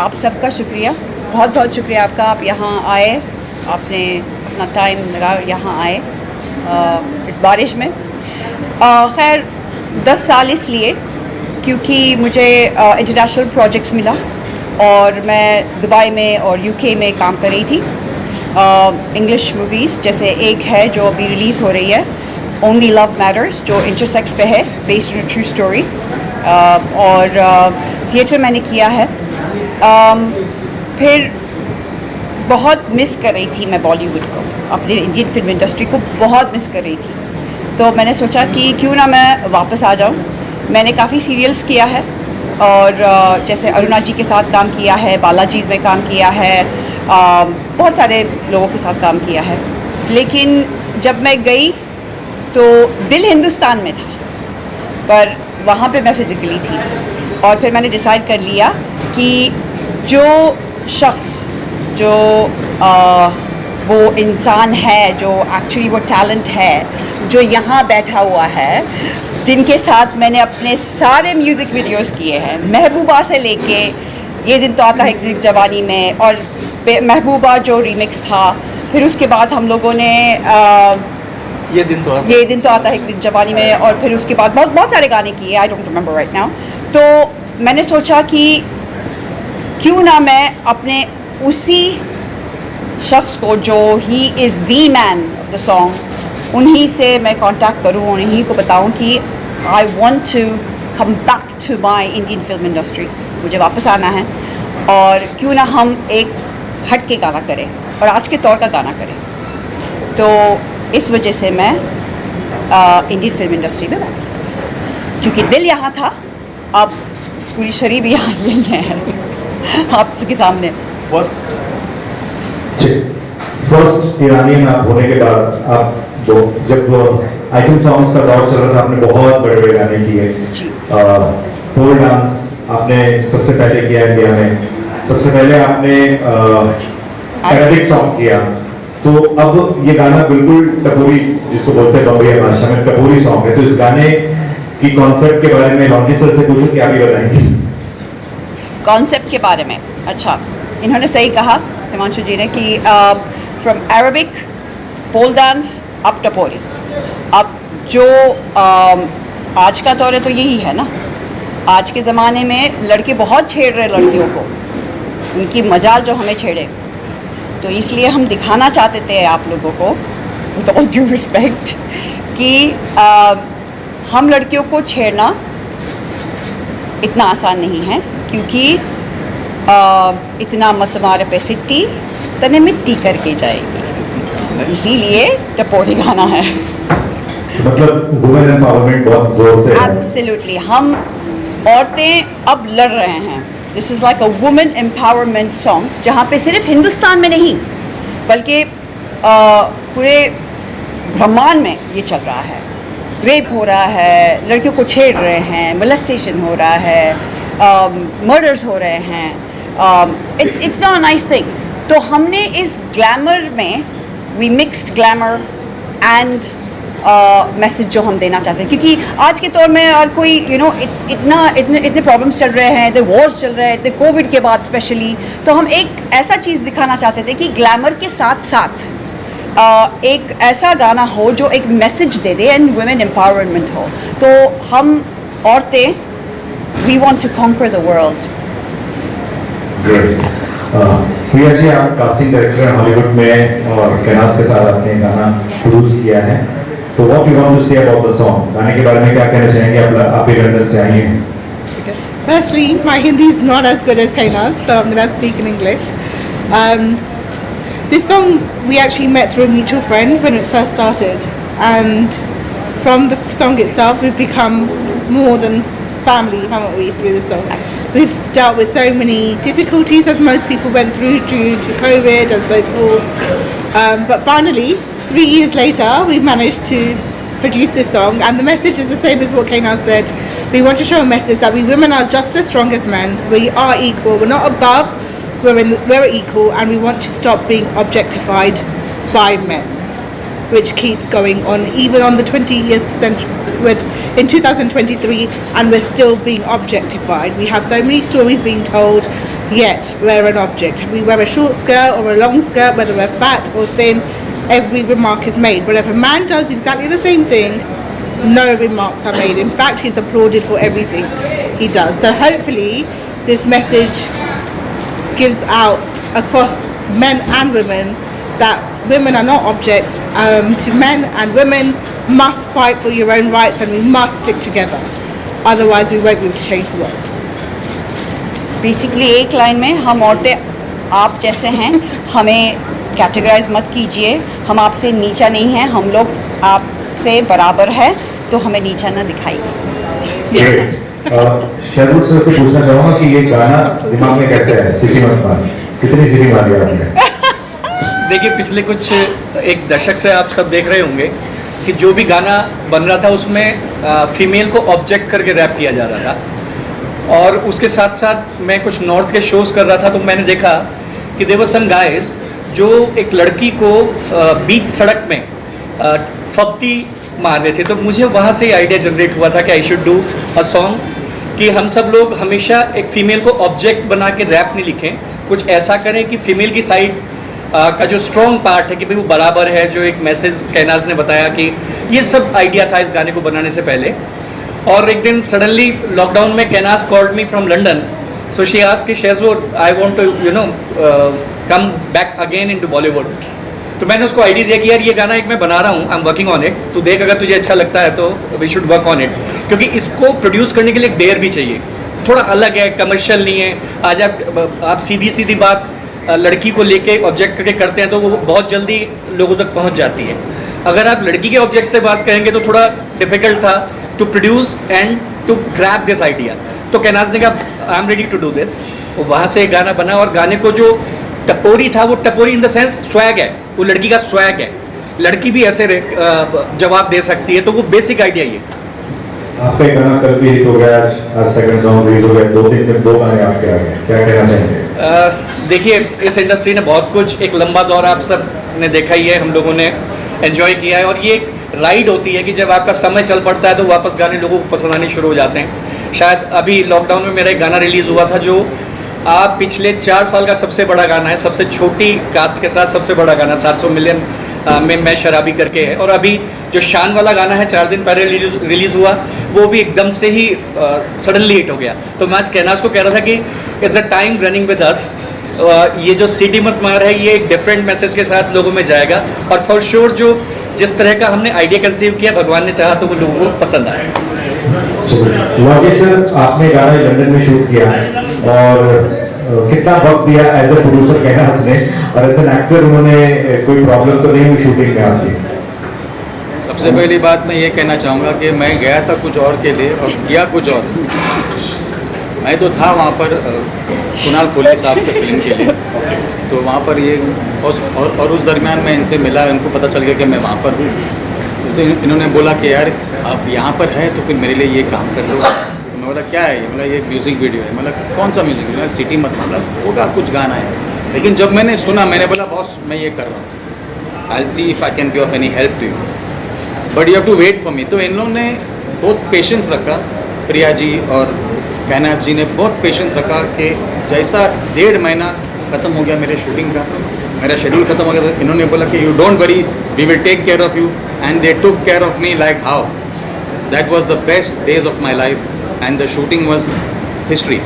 आप सबका शुक्रिया, बहुत बहुत शुक्रिया आपका। आप यहाँ आए, आपने अपना टाइम लगा यहाँ आए इस बारिश में। खैर 10 साल इसलिए क्योंकि मुझे इंटरनेशनल प्रोजेक्ट्स मिला और मैं दुबई में और यूके में काम कर रही थी। इंग्लिश मूवीज़ जैसे एक है जो अभी रिलीज़ हो रही है, ओनली लव मैटर्स, जो इंटरसेक्स पे है, बेस्ड ऑन ट्रू स्टोरी, और थिएटर मैंने किया है। फिर बहुत मिस कर रही थी मैं बॉलीवुड को, अपने इंडियन फिल्म इंडस्ट्री को बहुत मिस कर रही थी। तो मैंने सोचा कि क्यों ना मैं वापस आ जाऊं। मैंने काफ़ी सीरियल्स किया है और जैसे अरुणा जी के साथ काम किया है, बालाजीज़ में काम किया है, बहुत सारे लोगों के साथ काम किया है। लेकिन जब मैं गई तो दिल हिंदुस्तान में था, पर वहाँ पे मैं फ़िज़िकली थी। और फिर मैंने डिसाइड कर लिया कि जो शख्स, जो वो इंसान है, जो एक्चुअली वो टैलेंट है, जो यहाँ बैठा हुआ है, जिनके साथ मैंने अपने सारे म्यूज़िक वीडियोस किए हैं, महबूबा से लेके ये दिन तो आता है एक जवानी में, और महबूबा जो रीमिक्स था, फिर उसके बाद हम लोगों ने ये दिन तो आता है एक दिन जवानी में, और फिर उसके बाद बहुत सारे गाने किए, I don't remember right now. तो मैंने सोचा कि क्यों ना मैं अपने उसी शख्स को जो he is the man of the song, उन्हीं से मैं कांटेक्ट करूं, उन्हीं को बताऊं कि I want to come back to my Indian film industry, मुझे वापस आना है, और क्यों ना हम एक हट के गाना करें और आज के तौर का गाना करें। तो इस वजह से मैं इंडियन फिल्म इंडस्ट्री में वापस आ गई, क्योंकि दिल यहाँ था, अब पूरी शरीर भी यहाँ यही है आपके सामने। फर्स्ट ईरानियन आप होने के बाद आप जब आइटम सॉन्ग्स का दौर चल रहा था, आपने बहुत बड़े बड़े गाने किए। पोल डांस आपने सबसे पहले किया इंडिया में, सबसे पहले आपने अरेबिक सॉन्ग किया। तो अब ये गाना बिल्कुल टपोरी, जिसको बोलते हैं बम्बई भाषा में टपोरी सॉन्ग है। तो इस गाने की कॉन्सेप्ट के बारे में लॉन्डी सर से पूछो, क्या भी बताएंगे कॉन्सेप्ट के बारे में? अच्छा, इन्होंने सही कहा हिमांशु जी ने कि फ्रॉम अरेबिक, पोल डांस, अब टपोरी। अब जो आज का दौर है तो यही है ना, आज के ज़माने में लड़के बहुत छेड़ रहे लड़कियों को, उनकी मजाल जो हमें छेड़े। तो इसलिए हम दिखाना चाहते थे आप लोगों को, विद ऑल ड्यू रिस्पेक्ट, कि हम लड़कियों को छेड़ना इतना आसान नहीं है, क्योंकि इतना मत मारे पे सिट्टी तने मिट्टी करके जाएगी, इसीलिए टपोरी गाना है। मतलब वुमेन एम्पावरमेंट बहुत जोर से है। एब्सोल्युटली, हम औरतें अब लड़ रहे हैं। This is like a women empowerment song, जहाँ पे सिर्फ हिंदुस्तान में नहीं बल्कि पूरे ब्रह्मांड में ये चल रहा है। रेप हो रहा है, लड़कियों को छेड़ रहे हैं, मोलेस्टेशन हो रहा है, मर्डर्स हो रहे हैं। It's not a nice thing. तो हमने इस ग्लैमर में, we mixed glamour and message जो हम देना चाहते हैं, क्योंकि आज के दौर में और कोई इतने प्रॉब्लम्स चल रहे हैं, इतने वॉर्स चल रहे हैं, इतने कोविड के बाद स्पेशली। तो हम एक ऐसा चीज़ दिखाना चाहते थे कि ग्लैमर के साथ साथ एक ऐसा गाना हो जो एक मैसेज दे दे एंड वुमेन एम्पावरमेंट हो। तो हम औरतें, we want to conquer the world. Priya ji, आप कास्टिंग डायरेक्टर हैं हॉलीवुड में और कैनास के साथ आपने गाना प्रोड्यूस किया है, तो what you want to say about the song? गाने के बारे में क्या कहना चाहेंगे? आप भी लंदन से आई हैं। Firstly, my Hindi is not as good as Kaina's, so I'm going to speak in English. This song we actually met through a mutual friend when it first started, and from the song itself we've become more than family, haven't we, through this song? We've dealt with so many difficulties, as most people went through due to COVID and so forth, but finally 3 years later we've managed to produce this song, and the message is the same as what Kaina said. We want to show a message that we women are just as strong as men. We are equal, we're not above, we're equal, and we want to stop being objectified by men. which keeps going on even on the 20th century, in 2023, and we're still being objectified. We have so many stories being told, yet we're an object. We wear a short skirt or a long skirt, whether we're fat or thin, every remark is made. But if a man does exactly the same thing, no remarks are made. In fact, he's applauded for everything he does. So hopefully this message gives out across men and women that women are not objects. To men and women, must fight for your own rights, and we must stick together. Otherwise we won't be able to change the world. Basically एक line में, हम औरतें आप जैसे हैं, हमें categorise मत कीजिए, हम आपसे नीचा नहीं हैं, हम लोग आपसे बराबर है, तो हमें नीचा ना दिखाइए। शहदूर सर से पूछना चाहूँगा कि ये गाना दिमाग में कैसे है, सिटी मत मार, कितनी सिटी मारी आपने? देखिए, पिछले कुछ एक दशक से आप सब देख रहे होंगे कि जो भी गाना बन रहा था उसमें फीमेल को ऑब्जेक्ट करके रैप किया जा रहा था। और उसके साथ साथ मैं कुछ नॉर्थ के शोज़ कर रहा था, तो मैंने देखा कि देयर वर सम गाइस जो एक लड़की को बीच सड़क में फप्ती मार रहे थे। तो मुझे वहाँ से आइडिया जनरेट हुआ था कि I should do a song कि हम सब लोग हमेशा एक फ़ीमेल को ऑब्जेक्ट बना के रैप नहीं लिखें, कुछ ऐसा करें कि फ़ीमेल की साइड का जो स्ट्रॉन्ग पार्ट है कि भाई वो बराबर है, जो एक मैसेज कैनाज ने बताया कि ये सब आइडिया था इस गाने को बनाने से पहले। और एक दिन सडनली लॉकडाउन में Kainaz called me from London, so she asked कि शेज़वुड I want to come back again into Bollywood. तो मैंने उसको आइडिया दिया कि यार ये गाना एक मैं बना रहा हूँ, I am working on it, तो देख अगर तुझे अच्छा लगता है तो we should work on it, क्योंकि इसको प्रोड्यूस करने के लिए एक डेयर भी चाहिए, थोड़ा अलग है, कमर्शियल नहीं है। आज आप सीधी सीधी बात लड़की को लेके ऑब्जेक्ट करके करते हैं तो वो बहुत जल्दी लोगों तक पहुंच जाती है। अगर आप लड़की के ऑब्जेक्ट से बात करेंगे तो थोड़ा डिफिकल्ट था to produce and to grab this idea. तो कैनाज ने कहा I am ready to do this, वहाँ से एक गाना बना। और गाने को जो टपोरी था, वो टपोरी इन द सेंस स्वैग है, वो लड़की का स्वैग है, लड़की भी ऐसे जवाब दे सकती है, तो वो बेसिक आइडिया ये। आपका गाना कल भी हिट हो गया, आज सेकंड सॉन्ग रिलीज हो गया, 2 दिन में 2 गाने आपके आ गए, क्या कहना चाहेंगे? देखिए, इस इंडस्ट्री ने बहुत कुछ, एक लंबा दौर आप सब ने देखा ही है, हम लोगों ने एंजॉय किया है, और ये एक राइड होती है कि जब आपका समय चल पड़ता है तो वापस गाने लोगों को पसंद आने शुरू हो जाते हैं। शायद अभी लॉकडाउन में मेरा एक गाना रिलीज़ हुआ था जो आप पिछले 4 साल का सबसे बड़ा गाना है, सबसे छोटी कास्ट के साथ सबसे बड़ा गाना, 700 मिलियन में मैं शराबी करके है। और अभी जो शान वाला गाना है 4 दिन पहले रिलीज़ हुआ, वो भी एकदम से ही सडनली हिट हो गया। तो मैं आज कैनाज को कह रहा था कि it's a time running with us, ये जो सिटी मत मार है ये एक डिफरेंट मैसेज के साथ लोगों में जाएगा, और फॉर श्योर जो जिस तरह का हमने आइडिया कंसीव किया, भगवान ने चाहा तो वो लोगों को पसंद आया। लॉकेश सर, आपने गाना लंदन में शूट किया और कितना वक्त दिया एज ए प्रोड्यूसर कैनाज ने, और एज एन एक्टर उन्होंने कोई प्रॉब्लम तो नहीं हुई शूटिंग में आपकी? सबसे पहली बात मैं ये कहना चाहूँगा कि मैं गया था कुछ और के लिए और किया कुछ और। मैं तो था वहाँ पर कुणाल कोहली साहब के फिल्म के लिए, तो वहाँ पर ये और उस दरमियान मैं इनसे मिला, इनको पता चल गया कि मैं वहाँ पर हूँ, तो इन्होंने बोला कि यार आप यहाँ पर हैं तो फिर मेरे लिए ये काम कर लो। तो मैं बोला क्या है ये? मतलब ये म्यूज़िक वीडियो है। मतलब कौन सा म्यूज़िक वीडियो है? सिटी मत मतलब होगा कुछ गाना है। लेकिन जब मैंने सुना, मैंने बोला बॉस मैं ये कर रहा हूँ, I will see if I can be of any help to you, but you have to wait for me. तो इन लोगों ने बहुत पेशेंस रखा, प्रिया जी और कैनाज जी ने बहुत पेशेंस रखा कि जैसा 1.5 महीना ख़त्म हो गया मेरे शूटिंग का, मेरा शेड्यूल ख़त्म हो गया, तो इन्होंने बोला कि you don't worry, we will take care of you, and they took care of me like how. That was the best days of my life, and the shooting was history,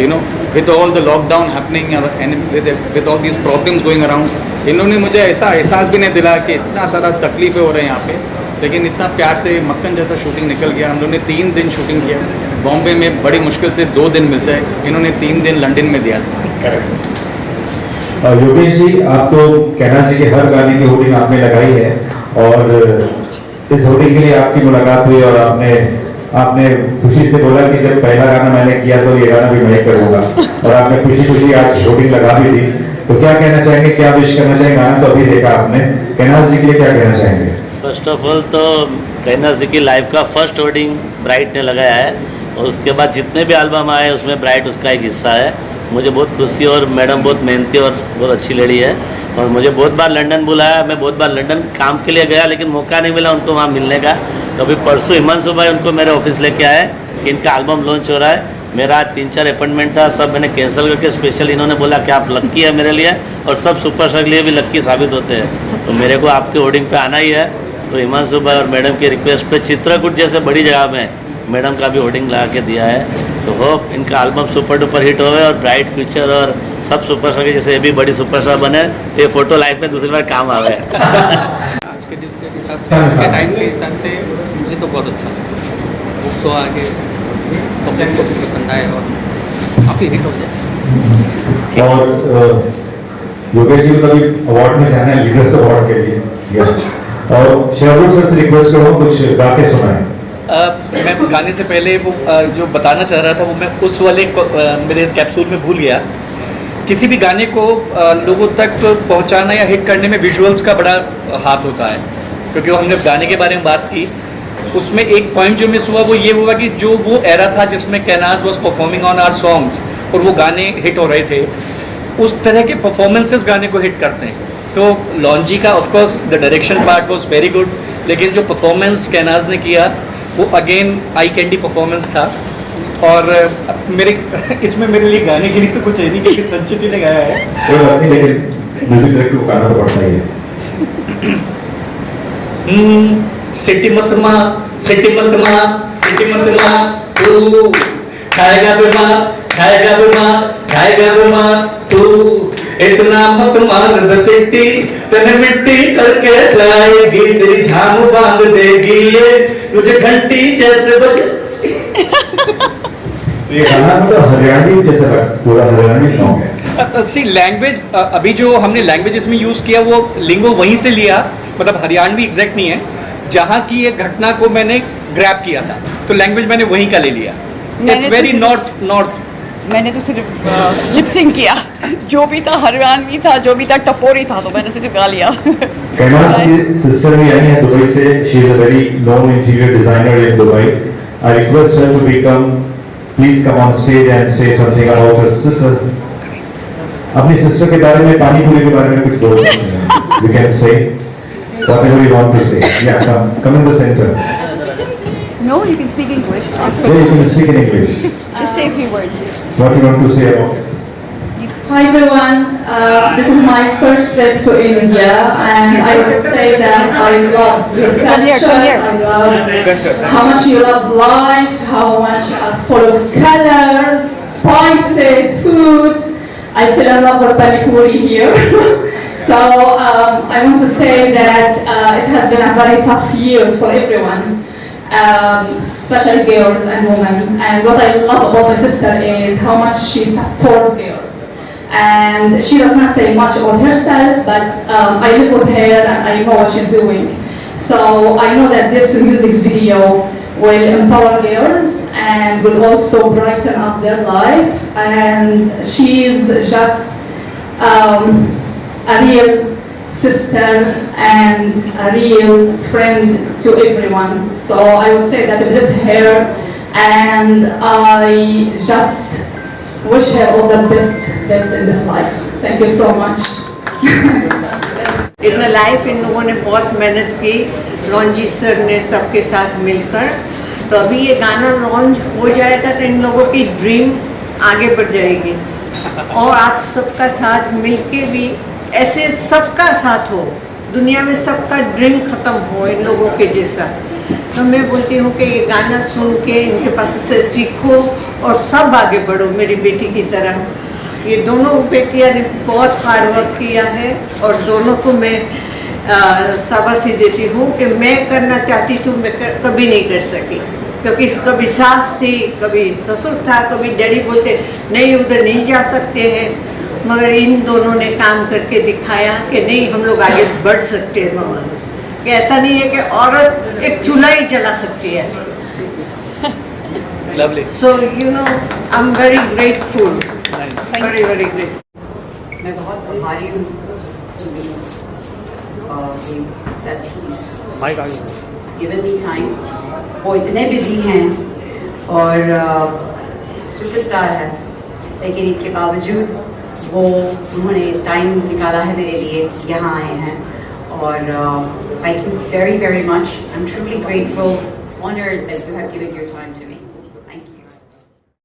you know, with all the lockdown happening and with all these problems going around. इन्होंने मुझे ऐसा एहसास भी नहीं दिलाया कि इतना सारा तकलीफ़ें हो रहे हैं यहाँ पे, लेकिन इतना प्यार से मक्खन जैसा शूटिंग निकल गया। हम लोगों ने 3 दिन शूटिंग किया, बॉम्बे में बड़ी मुश्किल से 2 दिन मिलते हैं, इन्होंने 3 दिन लंदन में दिया था। योगेश जी, आप तो कैनाज जी के हर गाने की होर्डिंग आपने लगाई है, और इस होर्डिंग के लिए आपकी मुलाकात हुई और आपने खुशी से बोला कि जब पहला गाना मैंने किया तो ये गाना भी मैं करूँगा, और आपने खुशी खुशी आज होर्डिंग लगा भी दी। तो क्या कहना चाहेंगे, क्या विश करना चाहेंगे? गाना तो अभी देखा आपने, कैनाज जी के लिए क्या कहना चाहेंगे? फर्स्ट ऑफ ऑल तो कैनाज जी की लाइफ का फर्स्ट होर्डिंग ब्राइट ने लगाया है, और उसके बाद जितने भी एल्बम आए उसमें ब्राइट उसका एक हिस्सा है। मुझे बहुत खुशी, और मैडम बहुत मेहनती और बहुत अच्छी लड़ी है। और मुझे बहुत बार लंदन बुलाया, मैं बहुत बार लंदन काम के लिए गया, लेकिन मौका नहीं मिला उनको वहाँ मिलने का। तो अभी परसों हिमांशु भाई उनको मेरे ऑफिस लेके आए कि इनका एल्बम लॉन्च हो रहा है। मेरा 3-4 अपॉइंटमेंट था, सब मैंने कैंसिल करके स्पेशल इन्होंने बोला कि आप लक्की है मेरे लिए, और सब सुपरस्टार के लिए भी लक्की साबित होते हैं। तो मेरे को आपके होर्डिंग पे आना ही है। तो हिमांशु भाई और मैडम की रिक्वेस्ट पे चित्रकूट जैसे बड़ी जगह में मैडम का भी होर्डिंग लगा के दिया है। तो होप इनका एल्बम सुपर डुपर हिट होवे और ब्राइट फ्यूचर और सब सुपरस्टार के जैसे ये भी बड़ी सुपरस्टार बने, तो ये फोटो लाइफ में दूसरी बार काम आवे। आज के दिन के हिसाब से, आज के टाइम के हिसाब से मुझे तो बहुत अच्छा लगा। बुक्स तो आगे पब्लिक को भी पसंद आए और काफ़ी हिट हो जाए। और योगेश जी को कभी अवार्ड में जाना है, लीडर्स अवार्ड के लिए, और शाहरुख सर से रिक्वेस्ट करूँ कुछ गा के सुनाएं। मैं गाने से पहले वो जो बताना चाह रहा था वो मैं उस वाले मेरे कैप्सूल में भूल गया। किसी भी गाने को लोगों तक पहुंचाना या हिट करने में विजुअल्स का बड़ा हाथ होता है, क्योंकि हमने गाने के बारे में बात की, उसमें एक पॉइंट जो मिस हुआ वो ये हुआ कि जो वो एरा था जिसमें Kainaz was performing on our songs और वो गाने हिट हो रहे थे, उस तरह के परफॉर्मेंसेस गाने को हिट करते हैं। तो लॉन्जी का of course the direction part was very good, लेकिन जो परफॉर्मेंस कैनाज ने किया वो अगेन आई कैंडी परफॉर्मेंस था। और मेरे इसमें मेरे लिए गाने के लिए तो कुछ है नहीं, क्योंकि संचित ने गाया है। कोई बात नहीं, लेकिन म्यूजिक डायरेक्टर को गाना तो पड़ता ही है। सिटी मत माँ, सिटी मत माँ, सिटी मत माँ, तू खाएगा बीमार, खाएगा बीमार, खाएगा बीमार, तू इतना मत मार सिटी, तेरे मिट्टी करके जाएगी, तेरी झाम बांध देगी ये, तुझे घंटी जैसे बजे। ये गाना मतलब हरियाणवी जैसा पूरा हरियाणवी सॉन्ग है। सी लैंग्वेज, अभी जो हमने लैंग्वेजेस में यूज किया वो लिंगो वहीं से लिया, मतलब हरियाणवी एग्जैक्ट नहीं है। जहाँ की ये घटना को मैंने ग्रैब किया था, तो लैंग्वेज मैंने वहीं का ले लिया। It's very north. मैंने तो सिर्फ लिपसिंग किया, जो भी था हरियाणवी था, जो भी था टपोरी था, तो मैंने सिर्फ गा लिया। कैनाज की सिस्टर भी आई है दुबई से। She is a very known interior designer in Dubai. I request her to come, please come on stage and say something about her sister. अपनी सिस्टर के बारे में, पानी पूरी के बारे में कुछ बोल सकते हैं। You can say whatever you want to say. Yeah, come in the center. No, you can speak English. Yeah, you can speak in English. Just say a few words. What you want to say about it? Hi everyone, this is my first trip to India and I would say that I love your culture, I love how much you love life, how much you are full of colors, spices, food. I fell in love with Pani Puri here. So I want to say that it has been a very tough year for everyone, especially girls and women. And what I love about my sister is how much she supports girls. And she does not say much about herself, but I live with her and I know what she's doing. So I know that this music video will empower girls and will also brighten up their life. And she's just a real sister and a real friend to everyone. So I would say that I bless her and I just wish her all the best in this life. Thank you so much. In life in लोगों ने बहुत मेहनत की, लॉन्जी sir ने सबके साथ मिलकर। तो अभी ये गाना लॉन्च हो जाएगा तो इन लोगों की ड्रीम आगे बढ़ जाएगी और आप सबका साथ मिलके भी ऐसे सबका साथ हो, दुनिया में सबका ड्रीम ख़त्म हो इन लोगों के जैसा। तो मैं बोलती हूँ कि ये गाना सुन के इनके पास से सीखो और सब आगे बढ़ो मेरी बेटी की तरह। ये दोनों बेटियाँ ने बहुत हार्ड वर्क किया है और दोनों को मैं शाबाशी देती हूँ कि मैं करना चाहती थी, मैं कभी नहीं कर सकी, क्योंकि कभी सास थी, कभी ससुर था, कभी डैडी बोलते नहीं उधर नहीं जा सकते हैं, मगर इन दोनों ने काम करके दिखाया कि नहीं हम लोग आगे बढ़ सकते हैं मामा, कि ऐसा नहीं है कि औरत एक चूल्हा ही जला सकती है। Lovely. So you know I'm very grateful, very very grateful. मैं बहुत आभारी हूँ that he's given me time. वो इतने बिजी हैं और सुपरस्टार है, लेकिन इनके बावजूद वो उन्होंने टाइम निकाला है मेरे लिए, यहाँ आए हैं और thank you very very much. I am truly grateful, honored that you have given your time to me.